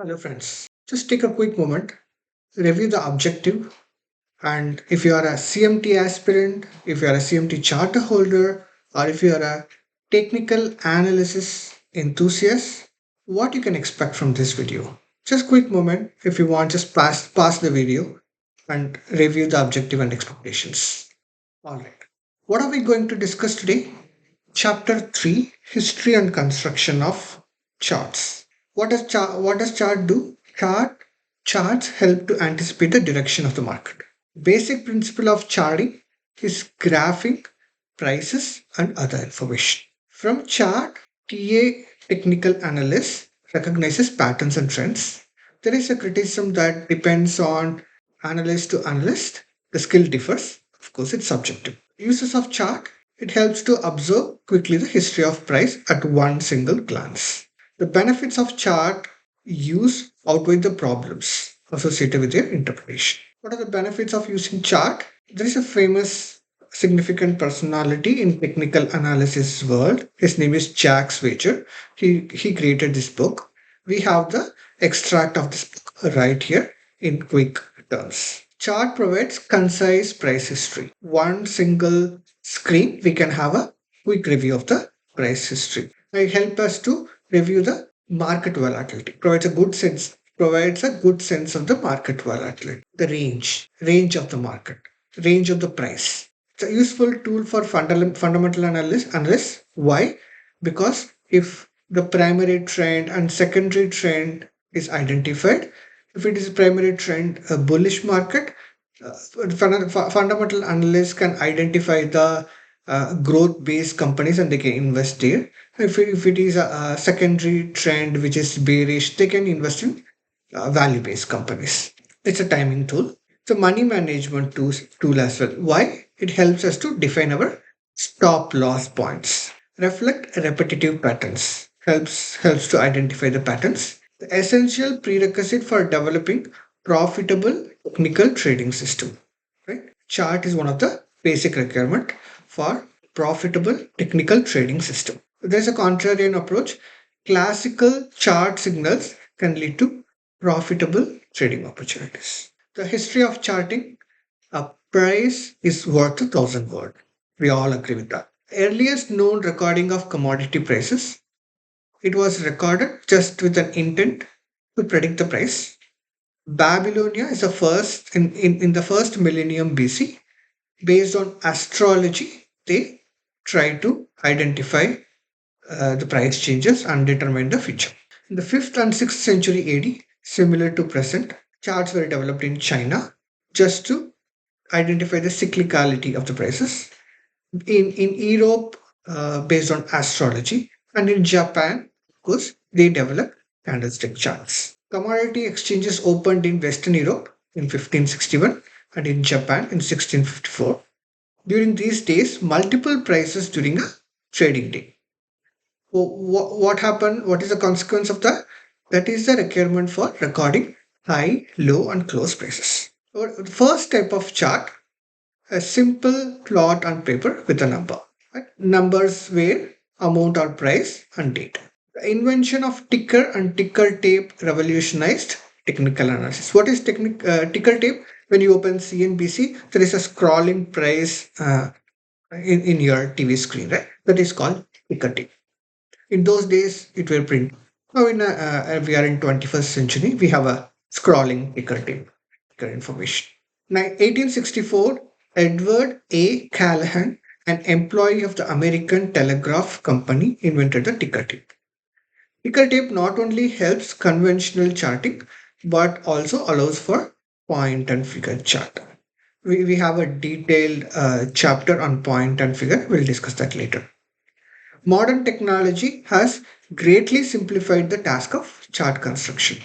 Hello, friends. Just take a quick moment, review the objective, and if you are a CMT aspirant, if you are a CMT charter holder, or if you are a technical analysis enthusiast, what you can expect from this video. Just quick moment. If you want, just pass the video and review the objective and expectations. All right. What are we going to discuss today? Chapter 3: History and Construction of Charts. What does chart do? Charts help to anticipate the direction of the market. Basic principle of charting is graphing prices and other information. From chart, TA technical analyst recognizes patterns and trends. There is a criticism that depends on analyst to analyst. The skill differs. Of course, it's subjective. Uses of chart, it helps to observe quickly the history of price at one single glance. The benefits of chart use outweigh the problems associated with their interpretation. What are the benefits of using chart? There is a famous significant personality in technical analysis world. His name is Jack Swager. He created this book. We have the extract of this book right here in quick terms. Chart provides concise price history. One single screen, we can have a quick review of the price history. It helps us to review the market volatility. Provides a good sense of the market volatility, the range of the market, range of the price. It's a useful tool for fundamental analysis. Why? Because if the primary trend and secondary trend is identified, if it is a primary trend, a bullish market, fundamental analysts can identify the growth based companies and they can invest there. If it is a secondary trend which is bearish, they can invest in value based companies. It's a timing tool. It's a money management tool as well. Why? It helps us to define our stop loss points, reflect repetitive patterns, helps to identify the patterns. The essential prerequisite for developing profitable technical trading system. Right? Chart is one of the basic requirement for profitable technical trading system. There's a contrarian approach. Classical chart signals can lead to profitable trading opportunities. The history of charting: a price is worth 1,000 words. We all agree with that. Earliest known recording of commodity prices, it was recorded just with an intent to predict the price. Babylonia is the first in the first millennium BC. Based on astrology, they tried to identify the price changes and determine the future. In the 5th and 6th century AD, similar to present, charts were developed in China just to identify the cyclicality of the prices. In Europe, based on astrology, and in Japan, of course, they developed candlestick charts. Commodity exchanges opened in Western Europe in 1561 and in Japan in 1654. During these days, multiple prices during a trading day. What happened? What is the consequence of that? That is the requirement for recording high, low, and close prices. So the first type of chart: a simple plot on paper with a number. Right? Numbers where amount or price and date. The invention of ticker and ticker tape revolutionized technical analysis. What is ticker tape? When you open CNBC, there is a scrolling price in your TV screen, right? That is called ticker tape. In those days, it were print. Now, we are in 21st century. We have a scrolling ticker tape, ticker information. Now, 1864, Edward A. Callahan, an employee of the American Telegraph Company, invented the ticker tape. Ticker tape not only helps conventional charting, but also allows for point and figure chart. We have a detailed chapter on point and figure. We'll discuss that later. Modern technology has greatly simplified the task of chart construction.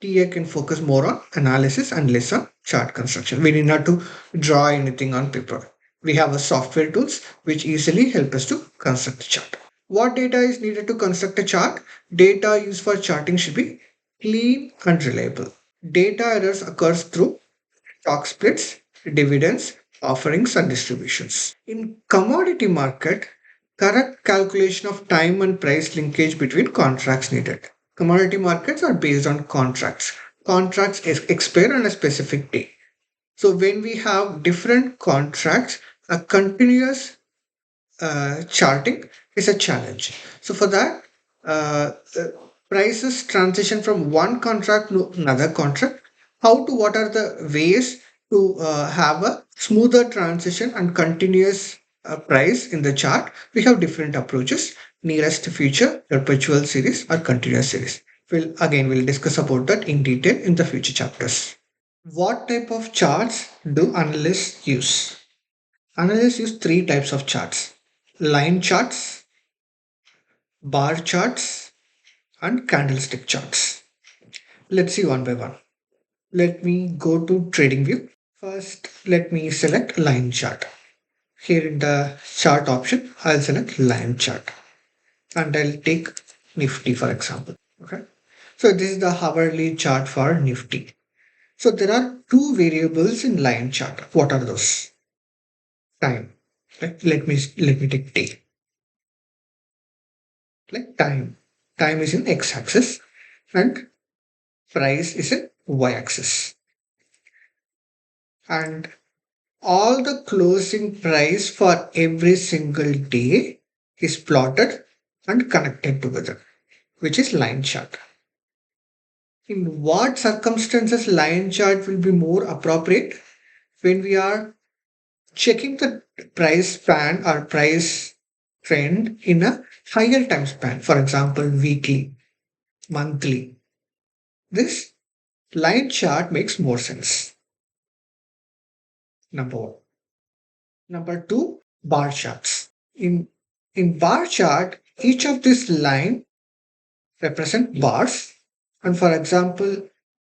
TA can focus more on analysis and less on chart construction. We need not to draw anything on paper. We have a software tools which easily help us to construct a chart. What data is needed to construct a chart? Data used for charting should be clean and reliable. Data errors occurs through stock splits, dividends, offerings, and distributions. In commodity market, correct calculation of time and price linkage between contracts needed. Commodity markets are based on contracts. Contracts expire on a specific day. So when we have different contracts, a continuous charting is a challenge. So for that, prices transition from one contract to another contract. What are the ways to have a smoother transition and continuous price in the chart? We have different approaches: nearest future, perpetual series, or continuous series. We'll discuss about that in detail in the future chapters. What type of charts do analysts use? Analysts use three types of charts: line charts, bar charts, and candlestick charts. Let's see one by one. Let me go to trading view. First, let me select line chart. Here in the chart option, I'll select line chart and I'll take Nifty for example. Okay. So this is the hourly chart for Nifty. So there are two variables in line chart. What are those? Time. Let me take day. Like time. Time is in x-axis and price is in y-axis. And all the closing price for every single day is plotted and connected together, which is line chart. In what circumstances line chart will be more appropriate? When we are checking the price span or price trend in a higher time span, for example, weekly, monthly. This line chart makes more sense. Number one. Number two, bar charts. In bar chart, each of this line represent bars. And for example,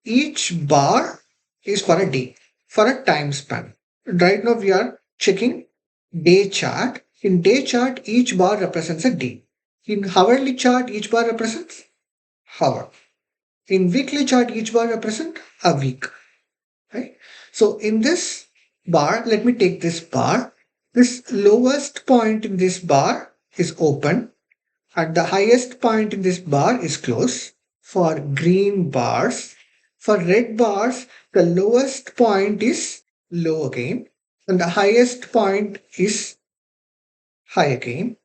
each bar is for a day, for a time span. Right now we are checking day chart. In day chart, each bar represents a day. In hourly chart, each bar represents hour. In weekly chart, each bar represents a week. Right? So in this bar, let me take this bar. This lowest point in this bar is open and the highest point in this bar is closed. For green bars, for red bars, the lowest point is low again and the highest point is high again.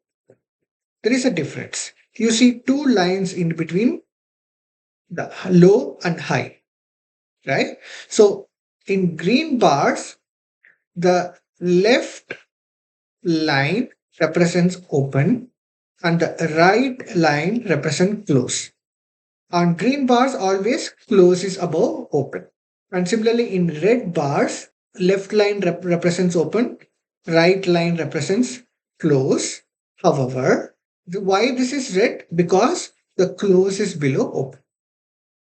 There is a difference. You see two lines in between the low and high, right? So in green bars, the left line represents open and the right line represents close. On green bars, always close is above open. And similarly, in red bars, left line represents open, right line represents close. However, why this is red? Because the close is below open.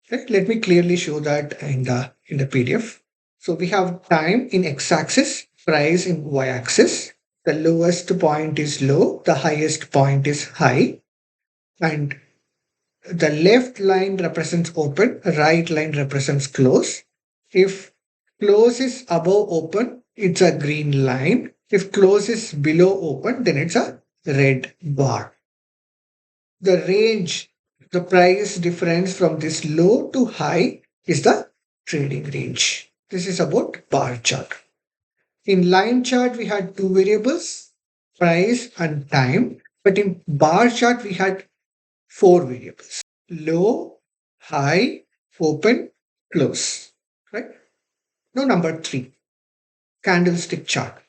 Right? Let me clearly show that in the PDF. So we have time in x-axis, price in y-axis. The lowest point is low, the highest point is high, and the left line represents open, right line represents close. If close is above open, it's a green line. If close is below open, then it's a red bar. The range, the price difference from this low to high is the trading range. This is about bar chart. In line chart, we had two variables, price and time. But in bar chart, we had four variables: low, high, open, close. Right? Now, number three, candlestick chart.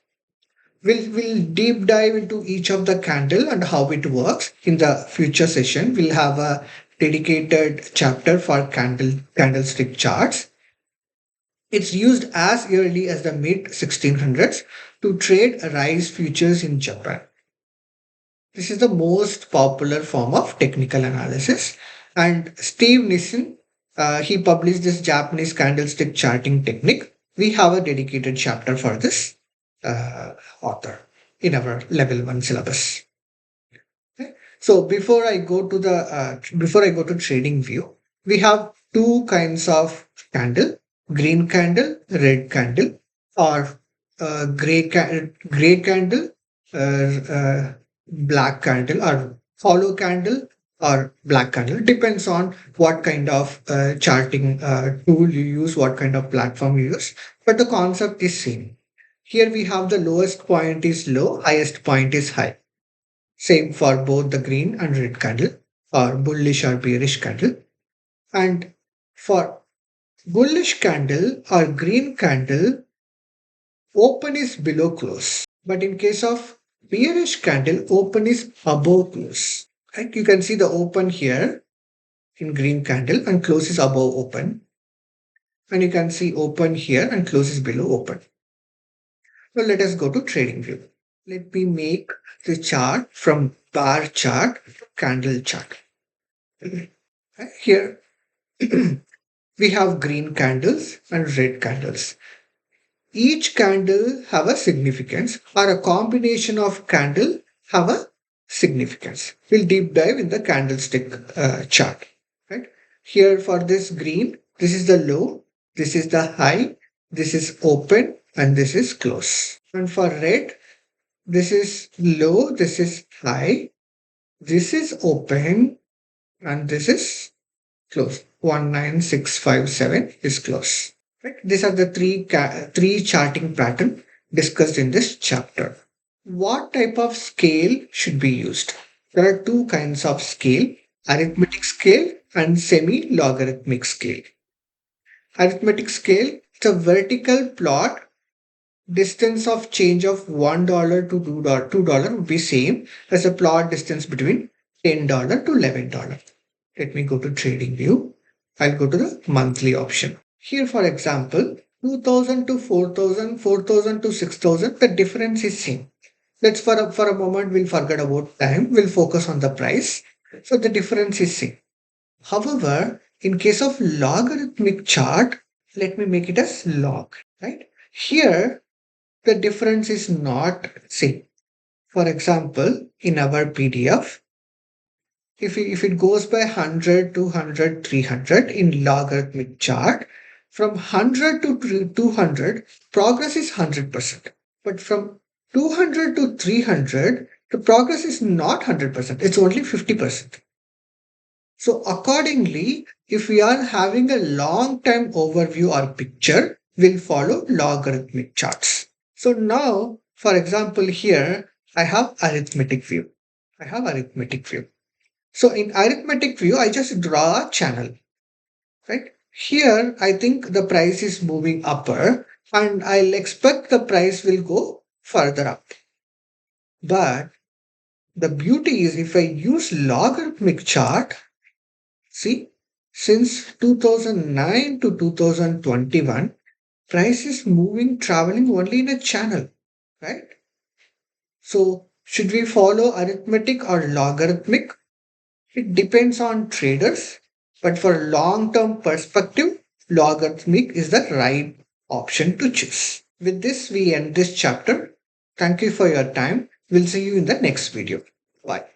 We'll deep dive into each of the candle and how it works in the future session. We'll have a dedicated chapter for candlestick charts. It's used as early as the mid 1600s to trade rice futures in Japan. This is the most popular form of technical analysis. And Steve Nissen, he published this Japanese candlestick charting technique. We have a dedicated chapter for this author in our level 1 syllabus. Okay. So before I go to trading view, we have two kinds of candle: green candle, red candle, or gray candle, uh, black candle, or hollow candle, or black candle. Depends on what kind of charting tool you use, what kind of platform you use. But the concept is same. Here we have the lowest point is low, highest point is high. Same for both the green and red candle, or bullish or bearish candle. And for bullish candle or green candle, open is below close. But in case of bearish candle, open is above close. Right? You can see the open here in green candle and close is above open. And you can see open here and close is below open. Now let us go to trading view. Let me make the chart from bar chart to candle chart. Here we have green candles and red candles. Each candle have a significance, or a combination of candle have a significance. We'll deep dive in the candlestick chart. Right here for this green, this is the low, this is the high, this is open, and this is close. And for red, this is low, this is high, this is open, and this is close. 19657 is close. Right? These are the three charting pattern discussed in this chapter. What type of scale should be used? There are two kinds of scale: arithmetic scale and semi-logarithmic scale. Arithmetic scale is a vertical plot. Distance of change of $1 to $2 would be same as a plot distance between $10 to $11. Let me go to trading view. I'll go to the monthly option. Here, for example, 2000 to 4000, 4000 to 6000, the difference is same. Let's for a moment, we'll forget about time. We'll focus on the price. So the difference is same. However, in case of logarithmic chart, let me make it as log, right? Here, the difference is not same. For example, in our PDF, if it goes by 100, 200, 300 in logarithmic chart, from 100 to 200, progress is 100%. But from 200 to 300, the progress is not 100%. It's only 50%. So accordingly, if we are having a long-term overview or picture, we'll follow logarithmic charts. So now, for example, here I have arithmetic view. So in arithmetic view, I just draw a channel, right? Here, I think the price is moving upper and I'll expect the price will go further up. But the beauty is if I use logarithmic chart, see, since 2009 to 2021, price is moving, traveling only in a channel, right? So should we follow arithmetic or logarithmic? It depends on traders, but for long-term perspective, logarithmic is the right option to choose. With this, we end this chapter. Thank you for your time. We'll see you in the next video. Bye.